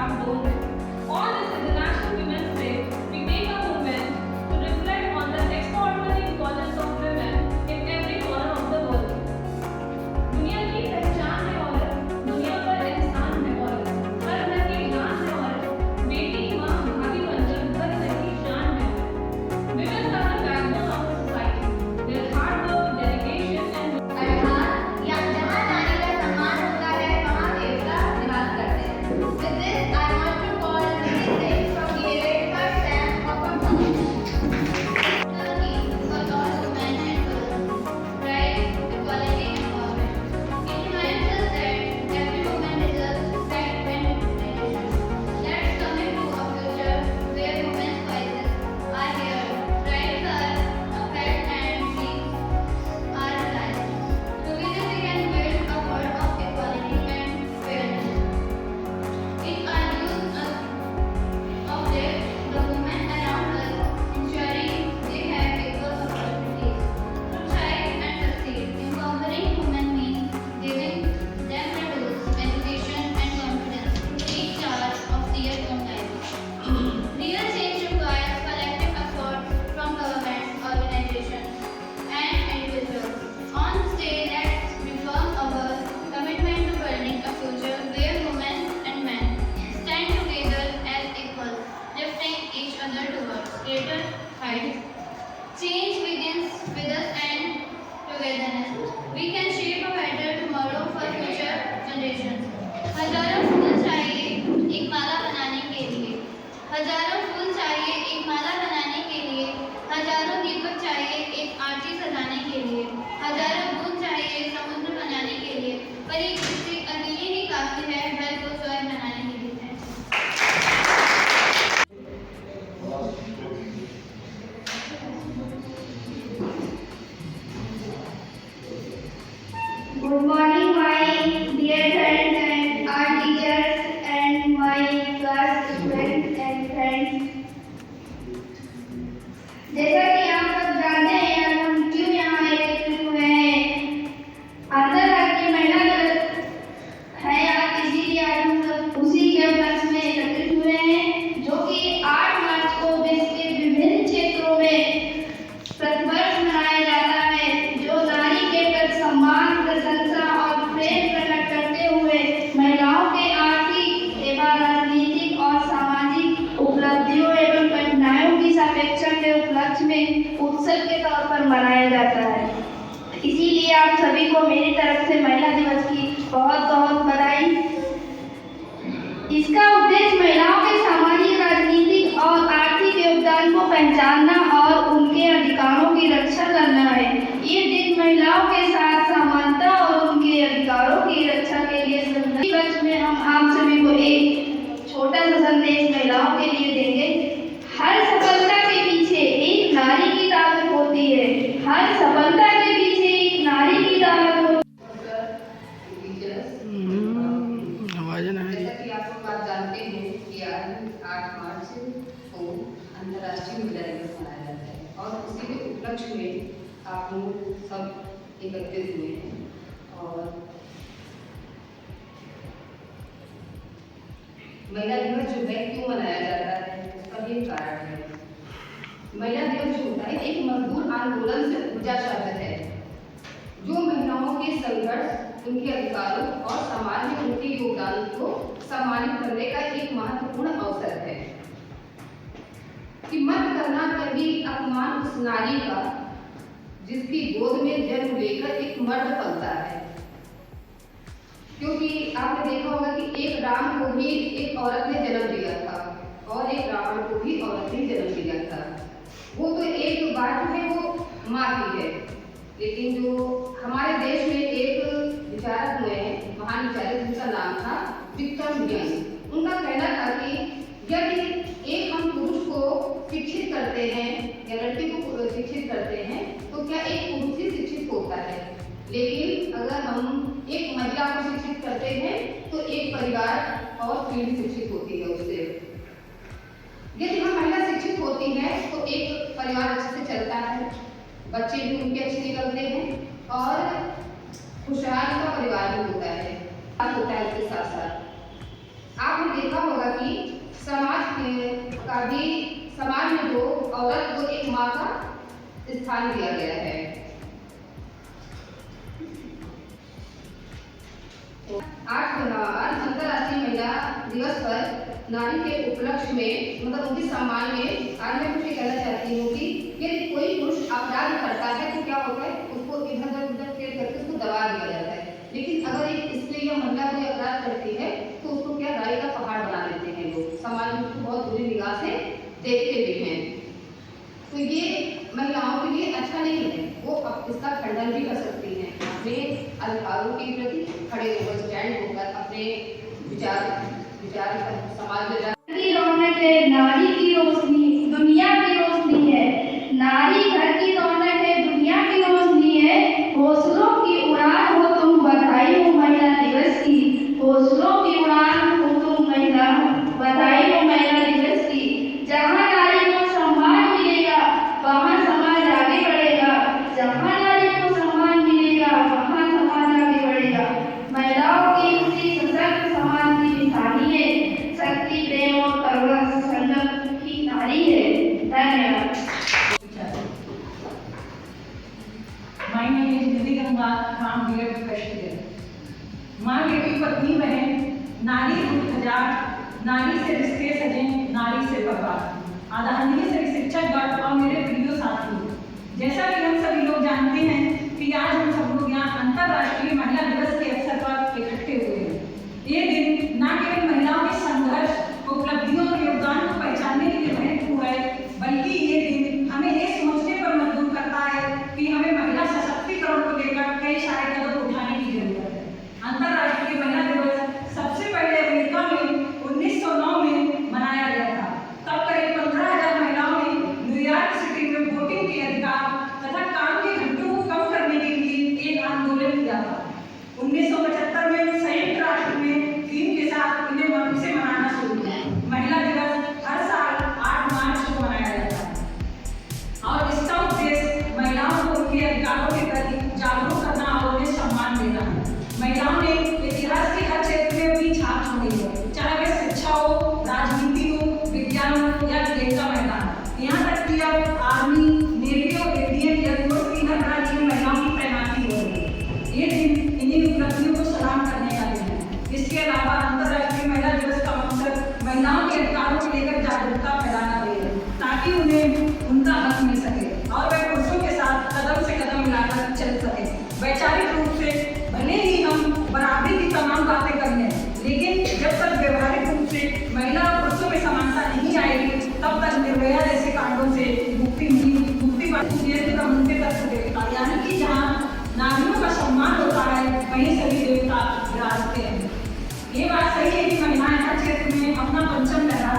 have don't it? On this International Women's Day, we make a movement to reflect on the extraordinary importance of women in every corner of the world. दुनिया की पहचान है औरत, दुनिया का इंसान है औरत, हर घर की जान है औरत, बेटी माँ भाभी बनकर घर घर की शान है औरत. Women are the backbone of the society. Their hard work, dedication and अर्थात या जहाँ नारी का सम्मान होता है वहाँ देवता निवास करते हैं. With this, I want to call Mrs. Singh from the 8th Sam of Turkey for all women and girls, right, equality, empowerment. It reminds us that every woman deserves respect and recognition. Let's commit to a future where women's voices are heard, rights are upheld, and dreams are realized. Together we can build a world of equality and fairness. It argues uplift the women around us, ensuring they have equal opportunities to thrive and succeed. Empowering women means giving them the tools, education, and confidence to take charge of their own lives. Real change requires collective effort from governments, organizations, and individuals. On this day, let's reaffirm our commitment to building a future where women and men stand together as equals, lifting each other towards greater heights. Change begins with us and togetherness. We can shape a better tomorrow for future generations. हजारों फूल चाहिए एक माला बनाने के लिए, हजारों फूल चाहिए एक माला बनाने के लिए, हजारों दीपक चाहिए एक आरती सजाने के लिए, हजारों बूंद चाहिए समुद्र बनाने के लिए, पर एक किसी अकेली ही काफी है हर को स्वर्ग बनाने के लिए. Good morning, my dear friends and our teachers and my class students and friends. जैसा कि आप सब जानते हैं आज हम क्यों यहाँ एकत्रित हुए हैं. अंतर्राष्ट्रीय महिला दिवस है आज, इसीलिए आज हम सब उसी के उपलक्ष्य में एकत्रित हुए हैं, जो कि 8 मार्च को विश्व के विभिन्न क्षेत्रों में प्रतिवर्ष मनाया जाता है, जो नारी के प्रति सम्मान, प्रशंसा और प्रेम प्रकट करते हुए महिलाओं के आर्थिक एवं राजनीतिक और सामाजिक उपलब्धियों एवं कठिनाइयों की सापेक्षा के उपलक्ष्य में उत्सव के तौर पर मनाया जाता है. इसीलिए आप सभी को मेरी तरफ से महिला दिवस की बहुत बहुत बधाई. इसका उद्देश्य महिलाओं के सामाजिक, राजनीतिक और आर्थिक योगदान को पहचानना और उनके अधिकारों की रक्षा करना है. ये दिन महिलाओं के साथ समानता और उनके अधिकारों की रक्षा के लिए संघर्ष में हम आप सभी को एक छोटा सा संदेश महिलाओं के लिए देंगे. हर सफलता के पीछे एक नारी की ताकत होती है. हर सफलता के पीछे एक नारी की ताकत होती है. जैसा कि आप लोग बात जानते हैं कि आज 8 मार्च को अंतर्राष्ट्रीय महिला दिवस मनाया जाता है और उसी के उपलक्ष्य में आप लोग सब एकत्रित हुए हैं. और महिला दिवस जो है क्यों मनाया जाता है उसका भी एक कारण है. महिला दिवस जो होता है एक मजदूर आंदोलन से ऊर्जा शब्द है, जो महिलाओं के संघर्ष, उनके अधिकारों और समाज में उनके योगदान को सम्मानित करने का एक महत्वपूर्ण अवसर है. कि मत करना कभी अपमान उस नारी का जिसकी गोद में जन्म लेकर एक मर्द पलता है. क्योंकि आपने देखा होगा कि एक राम को भी एक औरत ने जन्म दिया था और एक रावण को भी औरत ने जन्म दिया था. वो तो एक बात है, वो माँ की है. लेकिन जो हमारे देश में एक विचारक हुए हैं, महान विचारक, जिनका नाम था विक्रम यंग, उनका कहना था कि यदि एक हम पुरुष को शिक्षित करते हैं या लड़की को शिक्षित करते हैं तो क्या एक पुरुष ही शिक्षित होता है, लेकिन अगर हम एक महिला को शिक्षित करते हैं तो एक परिवार और पीढ़ी शिक्षित होती है उससे. यदि हम महिला शिक्षित होती है तो एक परिवार अच्छे से चलता है, बच्चे भी उनके अच्छे निकलते हैं और खुशहाल का परिवार भी होता है. उसके साथ साथ आपने देखा होगा कि अभी समाज में जो औरत को एक माँ का स्थान दिया गया है। आज अंतर्राष्ट्रीय महिला दिवस पर नारी के उपलक्ष्य में मतलब उनके सम्मान में आज मैं कुछ कहना चाहती हूँ कि यदि कोई पुरुष अपराध करता है तो क्या होता है, उसको इधर उधर फेर करके उसको दबा दिया जाता है। लेकिन अगर एक स्त्री या महिला कोई अपराध करती है तो उसको क्या राई का पहाड़ बना देते हैं लोग, समाज में उसको बहुत बुरी निगाह से देखते भी हैं। तो ये महिलाओं के लिए अच्छा नहीं है, वो इसका खंडन भी कर सकती हैं, अपने अधिकारों के प्रति खड़े होकर स्टैंड होकर अपने विचार समाज में की रौनक है, नारी की रोशनी दुनिया की रोशनी है। नारी घर की रौनक है, दुनिया की रोशनी है। हौसलों की उड़ान हो तुम, बधाई हो महिला दिवस की। हौसलों की उड़ान हो तुम महिला, बधाई हो महिला दिवस की। जहाँ नारी को सम्मान मिलेगा वहाँ समाज आगे बढ़ेगा। जहाँ नारी को सम्मान मिलेगा वहाँ समाज आगे बढ़ेगा। महिलाओं की खुशी सशक्त समाज की निशानी है। शक्ति प्रेम और करुणा संगम की नारी है। धन्यवाद। My name is Nidhi Ganga from B.Ed Festival. माँ बेटी पत्नी बहन, नारी रूप हजार, नारी से रिश्ते सजे, नारी से परिवार। आदरणीय श्री शिक्षकगण और मेरे प्रिय साथी, जैसा कि हम सभी लोग जानते हैं कि आज हम सब लोग यहाँ अंतर्राष्ट्रीय महिला दिवस के अवसर पर इकट्ठे हुए हैं। ये दिन न केवल महिलाओं के संघर्ष, उपलब्धियों और योगदान को पहचानने के लिए महत्वपूर्ण है, बल्कि ये दिन हमें ये सोचने पर मजबूर करता है कि हमें महिला सशक्तिकरण को लेकर कई सारे कदम उठाने की जरूरत है। अंतर्राष्ट्रीय महिला दिवस सबसे पहले अमेरिका में 1909 में मनाया गया था। तब करीब 15,000 महिलाओं ने न्यूयॉर्क सिटी में वोटिंग के अधिकार तथा काम के घंटों को कम करने के लिए एक आंदोलन किया था। 1975 में संयुक्त राष्ट्र में थीम के साथ इन्हें मन से मनाना शुरू किया। महिला दिवस हर साल 8 मार्च को मनाया जाता है और इसका उद्देश्य महिलाओं को उनके अधिकारों के प्रति जागरूक करना और उन्हें सम्मान देना है। महिलाओं ने इतिहास के हर क्षेत्र में अपनी छाप छोड़ी है, चाहे वह शिक्षा हो, राजनीति हो, विज्ञान हो या खेल का मैदान। यहाँ तक कि अब आर्मी, नेवी और इंडियन एयरफोर्स की हर राज्य में महिलाओं की तैनाती हो रही है। ये दिन इन्हीं उपलब्धियों को सलाम करने का दिन है। इसके अलावा अंतर्राष्ट्रीय महिला दिवस का मकसद महिलाओं के अधिकारों को लेकर जागरूकता फैलाना भी है, ताकि उन्हें उनका हक मिल सके और वे पुरुषों के साथ कदम से कदम मिलाकर चल सके। वैचारिक रूप से भले ही हम बराबरी की तमाम बातें कर लें, लेकिन जब तक व्यवहारिक रूप से महिला और पुरुषों में समानता नहीं आएगी, तब तक निर्भया जैसे कांडों से मुक्ति मंदिर तक देवता, यानी कि जहाँ नारियों का सम्मान होता है वहीं सभी देवता विराजते हैं। ये बात सही है कि महिलाएं हर क्षेत्र में अपना पंचम लहरा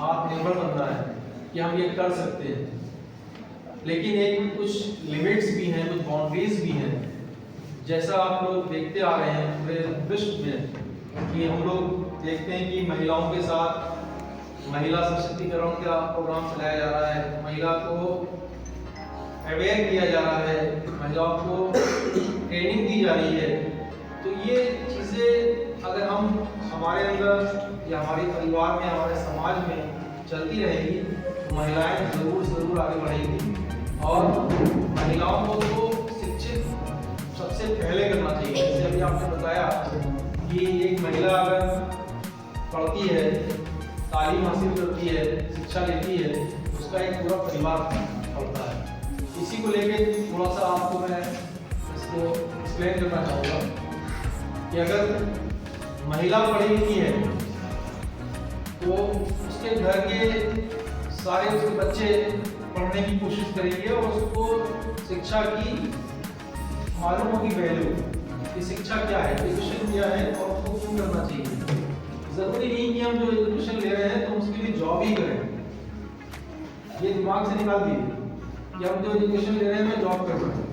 आत्मनिर्भर बनना है कि हम ये कर सकते हैं। लेकिन एक कुछ लिमिट्स भी हैं, कुछ बाउंड्रीज भी हैं। जैसा आप लोग देखते आ रहे हैं पूरे विश्व में कि हम लोग देखते हैं कि महिलाओं के साथ महिला सशक्तिकरण का प्रोग्राम चलाया जा रहा है, महिला को अवेयर किया जा रहा है, महिलाओं को ट्रेनिंग दी जा रही है। तो ये चीज़ें अगर हम हमारे अंदर या हमारे परिवार में, हमारे समाज में चलती रहेगी तो महिलाएं ज़रूर आगे बढ़ेगी। और महिलाओं को तो शिक्षित सबसे पहले करना चाहिए। जैसे अभी आपने बताया कि एक महिला अगर पढ़ती है, तालीम हासिल करती है, शिक्षा लेती है, उसका एक पूरा परिवार पढ़ता है। इसी को लेके थोड़ा सा आपको मैं इसको एक्सप्लेन करना चाहूँगा कि अगर महिला पढ़ी लिखी है तो उसके घर के सारे उसके बच्चे पढ़ने की कोशिश करेंगे और उसको शिक्षा की मालूम होगी वैल्यू कि शिक्षा क्या है, एजुकेशन क्या है और उसको क्यों करना चाहिए। ज़रूरी नहीं कि हम जो एजुकेशन ले रहे हैं तो उसके लिए जॉब ही करें। ये दिमाग से निकाल दीजिए कि हम जो एजुकेशन ले रहे हैं मैं जॉब कर रहा हूँ।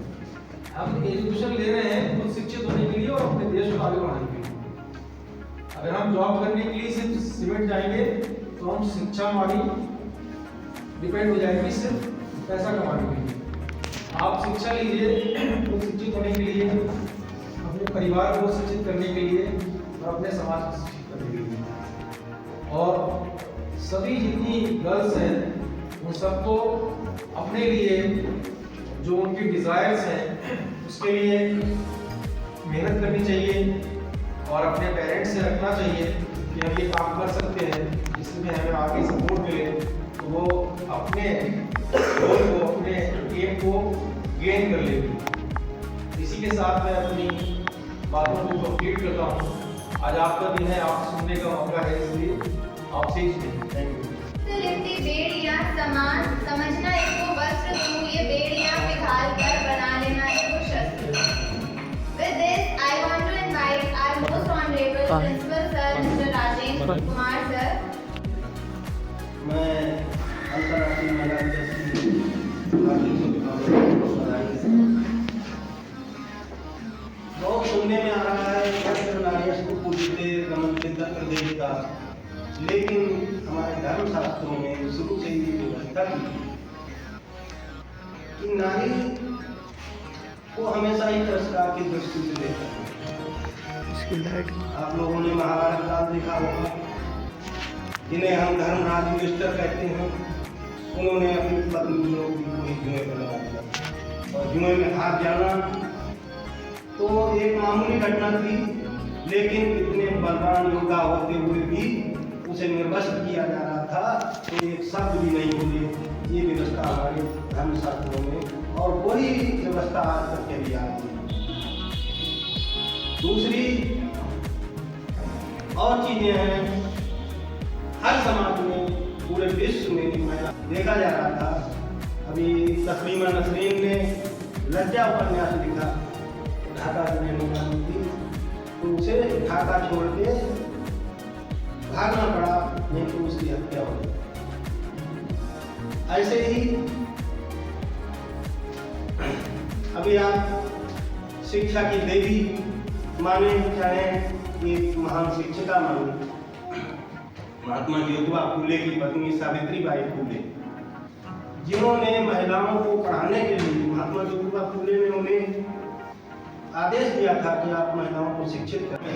हम एजुकेशन ले रहे हैं खुद शिक्षित होने के लिए और अपने देश को आगे बढ़ाने के लिए। अगर हम जॉब करने के लिए सिर्फ सिमट जाएंगे तो हम शिक्षा हमारी डिपेंड हो जाएगी सिर्फ पैसा कमाने के लिए। आप शिक्षा लीजिए खुद शिक्षित होने के लिए, अपने परिवार को शिक्षित करने के लिए और अपने समाज को शिक्षित करने के लिए। और सभी जितनी गर्ल्स हैं उन सबको अपने लिए जो उनकी डिज़ायर्स हैं उसके लिए मेहनत करनी चाहिए और अपने पेरेंट्स से रखना चाहिए कि हम ये काम कर सकते हैं, जिसमें हमें आगे सपोर्ट मिले तो वो अपने गोल को, अपने एम को गेन कर लेगी। इसी के साथ मैं अपनी बातों को कंप्लीट करता हूँ। आज आपका दिन है, आप सुनने का मौका है, इसलिए आपसे ही सुनिए। Thank you. लिपटी बेड़ियां समान समझना एको वस्त्र तू, ये बेड़ियां पिघाल कर बना लेना एको शस्त्र। With this, I principal sir mister Rajendra Kumar sir, मैं अंतर्राष्ट्रीय महिला दिवस की हार्दिक शुभकामनाएं और बधाई। बहुत सुनने में आ रहा है कि नारियस को पूजते रमनते कर देगा, लेकिन हमारे धर्मशास्त्रों में शुरू से ये व्यवस्था की कि नारी को हमेशा ही तिरस्कार की दृष्टि से देखा है। आप लोगों ने महाभारत काल देखा होगा, जिन्हें हम धर्मराज युधिष्ठिर कहते हैं, उन्होंने अपनी पत्नियों को जुए पर लगा दिया और जुए में हाथ जाना तो एक मामूली घटना थी, लेकिन इतने बलवान योद्धा होते हुए भी उसे निर्वस्त्र किया जा रहा था, तो एक शब्द भी नहीं बोले। ये व्यवस्था हमारे धर्मशास्त्रों में, और वही व्यवस्था आज तक चली आ रही है। दूसरी और चीजें हैं, हर समाज में, पूरे विश्व में महिला देखा जा रहा था। अभी तस्लीमा नसरीन ने लज्जा उपन्यास लिखा, ढाका से रहने वाली थी, तो उसे ढाका छोड़ के भागना पड़ा, नहीं तो उसकी हत्या हो गई। ऐसे ही अभी आप शिक्षा की देवी माने, चाहे एक महान शिक्षिका माने, महात्मा ज्योतिबा फूले की पत्नी सावित्रीबाई फूले, जिन्होंने महिलाओं को पढ़ाने के लिए, महात्मा ज्योतिबा फूले ने उन्हें आदेश दिया था कि आप महिलाओं को शिक्षित करें।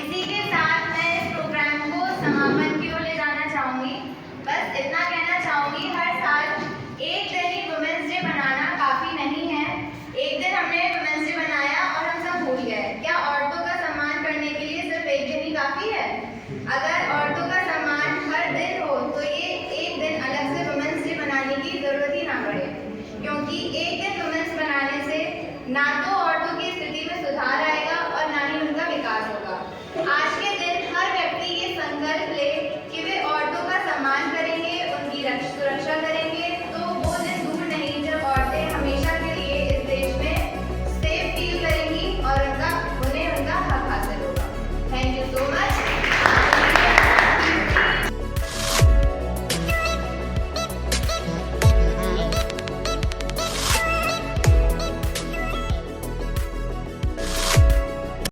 इसी के साथ मैं इस प्रोग्राम को समापन की ओर ले जाना चाहूंगी। बस इतना